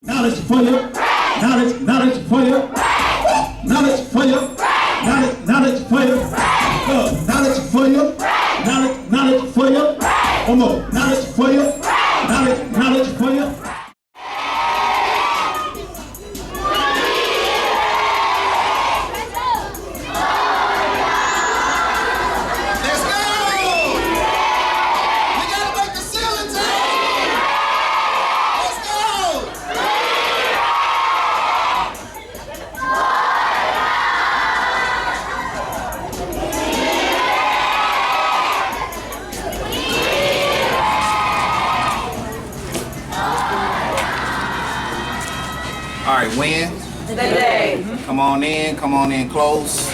Knowledge for you. Knowledge for you. Knowledge for you. Knowledge for you. Knowledge for you. Knowledge for you. One more. Knowledge for you. Knowledge for you. All right, when? Today. Come on in close.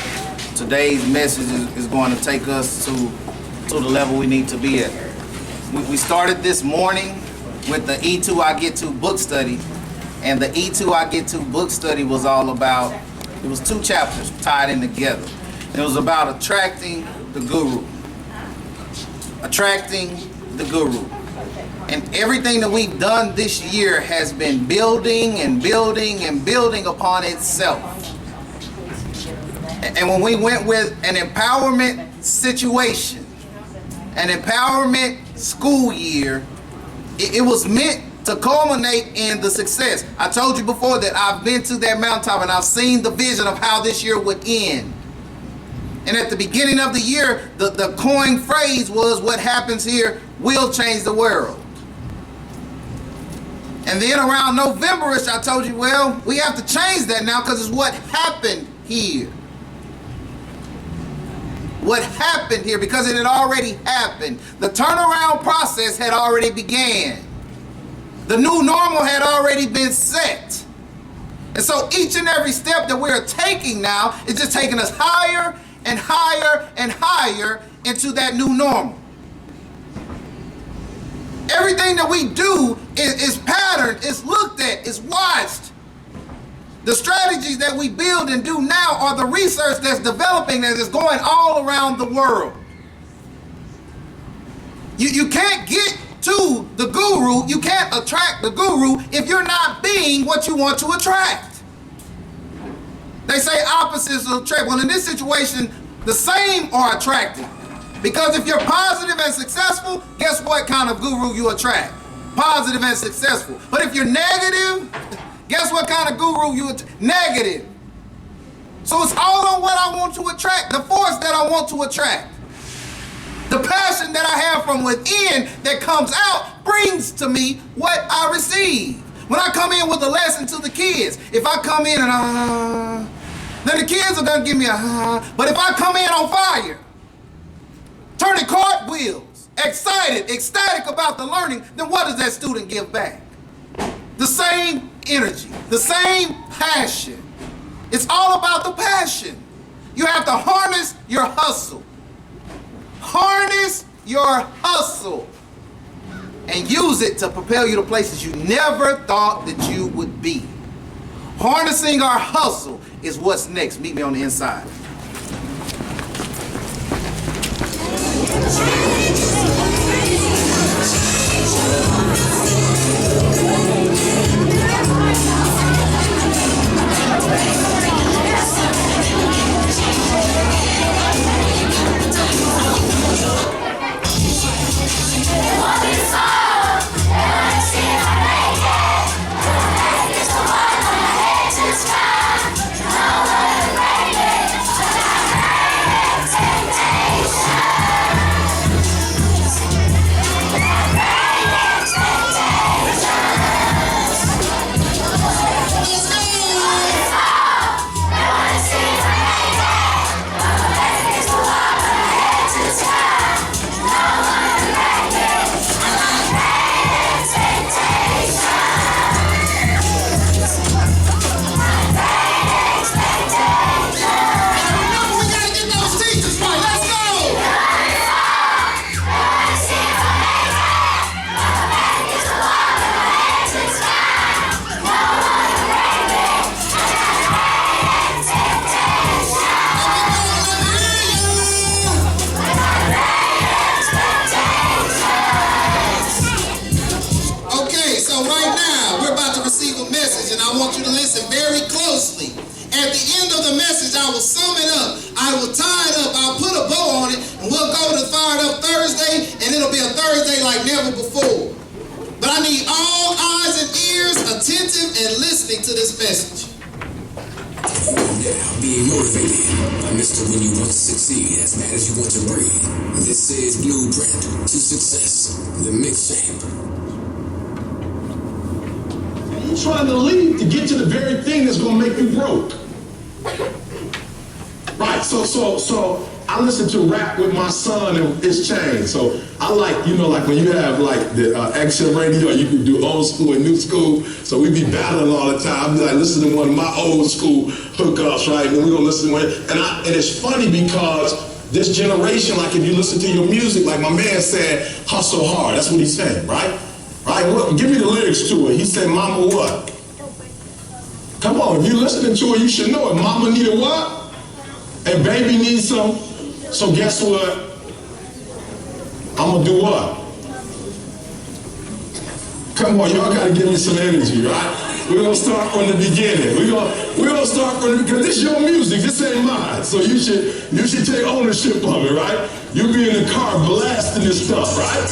Today's message is going to take us to the level we need to be at. We started this morning with the E2 I Get To book study, and the E2 I Get To book study was all about, it was 2 chapters tied in together. It was about attracting the guru. Attracting the guru. And everything that we've done this year has been building and building and building upon itself. And when we went with an empowerment situation, an empowerment school year, it was meant to culminate in the success. I told you before that I've been to that mountaintop and I've seen the vision of how this year would end. And at the beginning of the year, the coined phrase was, what happens here will change the world. And then around November-ish, I told you, well, we have to change that now because it's what happened here. What happened here, because it had already happened. The turnaround process had already began. The new normal had already been set. And so each and every step that we're taking now is just taking us higher and higher and higher into that new normal. Everything that we do is patterned, is looked at, is watched. The strategies that we build and do now are the research that's developing, that is going all around the world. You can't get to the guru, you can't attract the guru if you're not being what you want to attract. They say opposites attract. Well, in this situation, the same are attracted. Because if you're positive and successful, guess what kind of guru you attract? Positive and successful. But if you're negative, guess what kind of guru you attract? Negative. So it's all on what I want to attract, the force that I want to attract. The passion that I have from within that comes out brings to me what I receive. When I come in with a lesson to the kids, if I come in and then the kids are gonna give me a but if I come in on fire, turning cartwheels, excited, ecstatic about the learning, then what does that student give back? The same energy, the same passion. It's all about the passion. You have to harness your hustle. Harness your hustle and use it to propel you to places you never thought that you would be. Harnessing our hustle is what's next. Meet me on the inside. and I want you to listen very closely. At the end of the message, I will sum it up. I will tie it up. I'll put a bow on it, and we'll go to Fired Up Thursday, and it'll be a Thursday like never before. But I need all eyes and ears attentive and listening to this message. Now, being motivated by Mr. When You Want to Succeed as bad as you want to breathe. This is Blueprint to Success, the mixtape. You're trying to leave to get to the very thing that's going to make you broke. Right, so I listen to rap with my son and it's changed. So I like, like when you have like the action radio, you can do old school and new school. So we be battling all the time. I listen to one of my old school hookups, right? And we're gonna listen to it. And it's funny because this generation, like if you listen to your music, like my man said, hustle hard. That's what he's saying, right? Right, well, give me the lyrics to it. He said, mama what? Come on, if you're listening to it, you should know it. Mama needed what? And baby needs some. So guess what? I'm gonna do what? Come on, y'all gotta give me some energy, right? We're gonna start from the beginning. We're gonna start from because this is your music, this ain't mine. So you should take ownership of it, right? You be in the car blasting this stuff, right?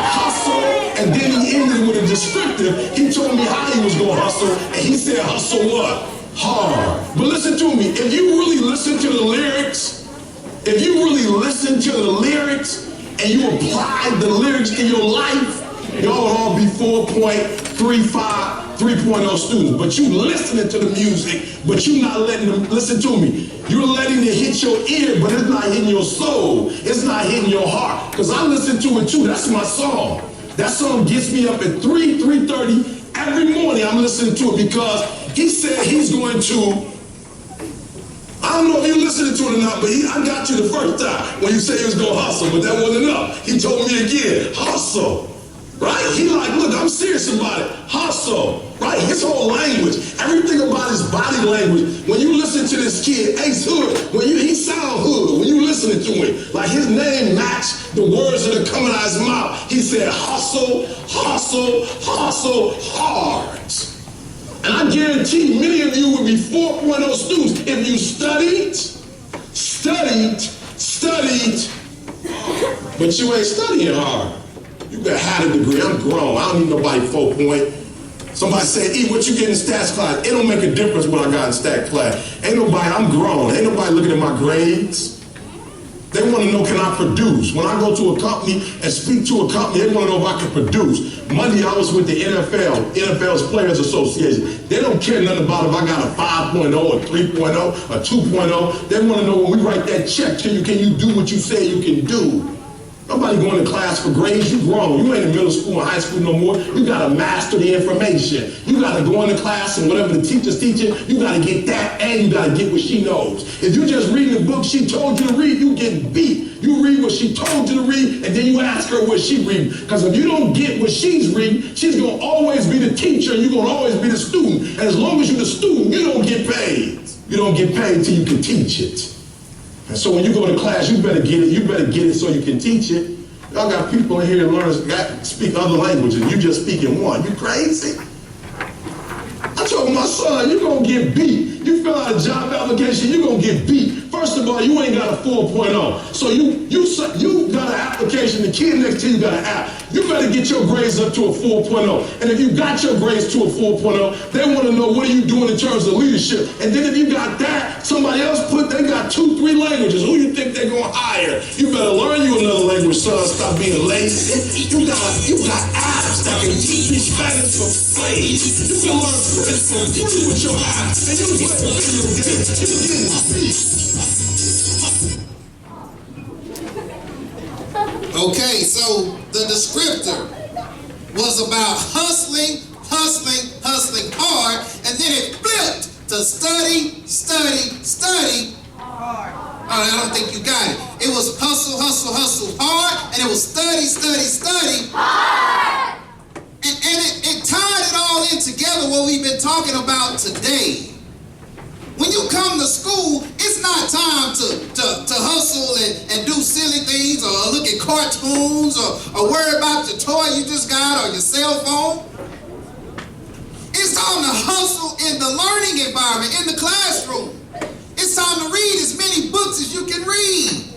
Hustle, and then he ended with a descriptive. He told me how he was gonna hustle, and he said hustle what? Hard. But listen to me, if you really listen to the lyrics, and you apply the lyrics in your life, y'all would all be 4.35, 3.0 students. But you listening to the music, but you not letting them listen to me. You're letting it hit your ear, but it's not hitting your soul. It's not hitting your heart. Because I listen to it too. That's my song. That song gets me up at 3:30 every morning. I'm listening to it because he said he's going to. I don't know if you listening to it or not, but I got you the first time when you said he was going to hustle, but that wasn't enough. He told me again, hustle. Right? He like, look, I'm serious about it. Hustle. Right? His whole language, everything about his body language. When you listen to this kid, Ace Hood, he sound hood. When you listening to him, like his name matched the words that are coming out of his mouth. He said, hustle, hustle, hustle hard. And I guarantee many of you would be 4.0 students if you studied, but you ain't studying hard. You got had a degree. I'm grown. I don't need nobody 4 point. Somebody said, E, what you get in stats class? It don't make a difference what I got in stats class. Ain't nobody, I'm grown. Ain't nobody looking at my grades. They want to know, can I produce? When I go to a company and speak to a company, they want to know if I can produce. Monday, I was with the NFL's Players Association. They don't care nothing about if I got a 5.0, a 3.0, a 2.0. They want to know when we write that check to you, can you do what you say you can do? Nobody going to class for grades. You grown. You ain't in middle school and high school no more. You got to master the information. You got to go into class and whatever the teacher's teaching, you got to get that and you got to get what she knows. If you just reading the book she told you to read, you get beat. You read what she told you to read and then you ask her what she reading. Because if you don't get what she's reading, she's going to always be the teacher and you're going to always be the student. And as long as you're the student, you don't get paid. You don't get paid till you can teach it. And so when you go to class, you better get it. You better get it so you can teach it. Y'all got people in here that speak other languages. You just speaking one. You crazy? I told my son, you're going to get beat. You fill out a job application, you're going to get beat. First of all, you ain't got a 4.0. So you got an application, the kid next to you got an app. You better get your grades up to a 4.0. And if you got your grades to a 4.0, they want to know what are you doing in terms of leadership. And then if you got that, somebody else they got 2-3 languages. Who you think they're going to hire? You better learn you another language, son. Stop being lazy. You got apps that can teach you Spanish for free. You can learn French with your apps. And you play video games. You can speak. Okay, so the descriptor was about hustling hard, and then it flipped to study hard. All right, I don't think you got it. It was hustle hard, and it was study hard. And it tied it all in together what we've been talking about today. When you come to school, it's not time to hustle and do silly things or look at cartoons or worry about your toy you just got or your cell phone. It's time to hustle in the learning environment, in the classroom. It's time to read as many books as you can read.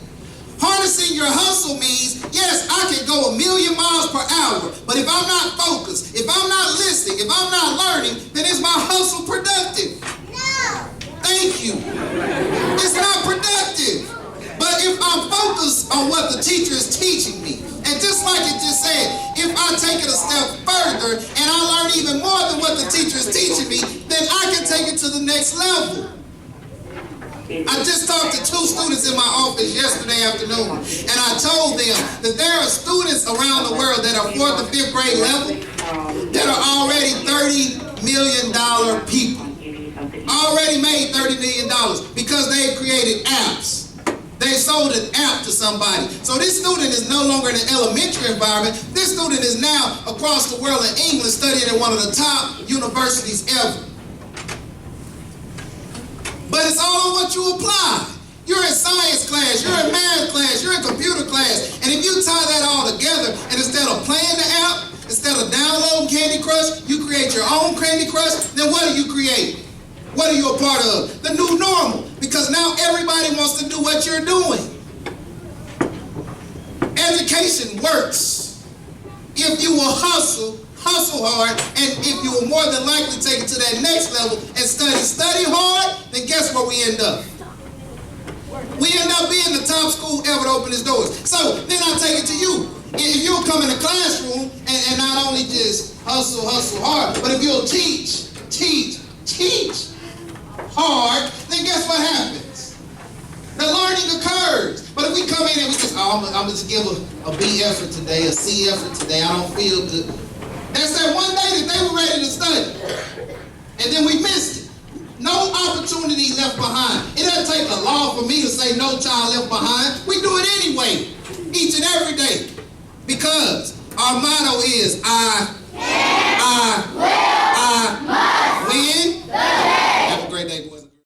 Harnessing your hustle means, yes, I can go 1,000,000 miles per hour, but if I'm not focused, if I'm not listening, if I'm not learning, then is my hustle productive? No. Thank you. It's not productive. But if I'm focused on what the teacher is teaching me, and just like it just said, if I take it a step further and I learn even more than what the teacher is teaching me, then I can take it to the next level. I just talked to 2 students in my office yesterday afternoon, and I told them that there are students around the world that are 4th or 5th grade level that are already $30 million people. Already made $30 million because they've created apps. They sold an app to somebody. So this student is no longer in an elementary environment. This student is now across the world in England studying at one of the top universities ever. But it's all on what you apply. You're in science class, you're in math class, you're in computer class. And if you tie that all together, and instead of playing the app, instead of downloading Candy Crush, you create your own Candy Crush, then what do you create? What are you a part of? The new normal. Because now everybody wants to do what you're doing. Education works. If you will hustle hard, and if you will more than likely take it to that next level and study hard, then guess where we end up? We end up being the top school ever to open its doors. So then I take it to you. If you'll come in the classroom and not only just hustle hard, but if you'll teach hard, then guess what happens? The learning occurs. But if we come in and we just, I'm gonna just give a B effort today, a C effort today, I don't feel good. That's that one day that they were ready to study. And then we missed it. No opportunity left behind. It doesn't take a law for me to say no child left behind. We do it anyway, each and every day. Because our motto is, I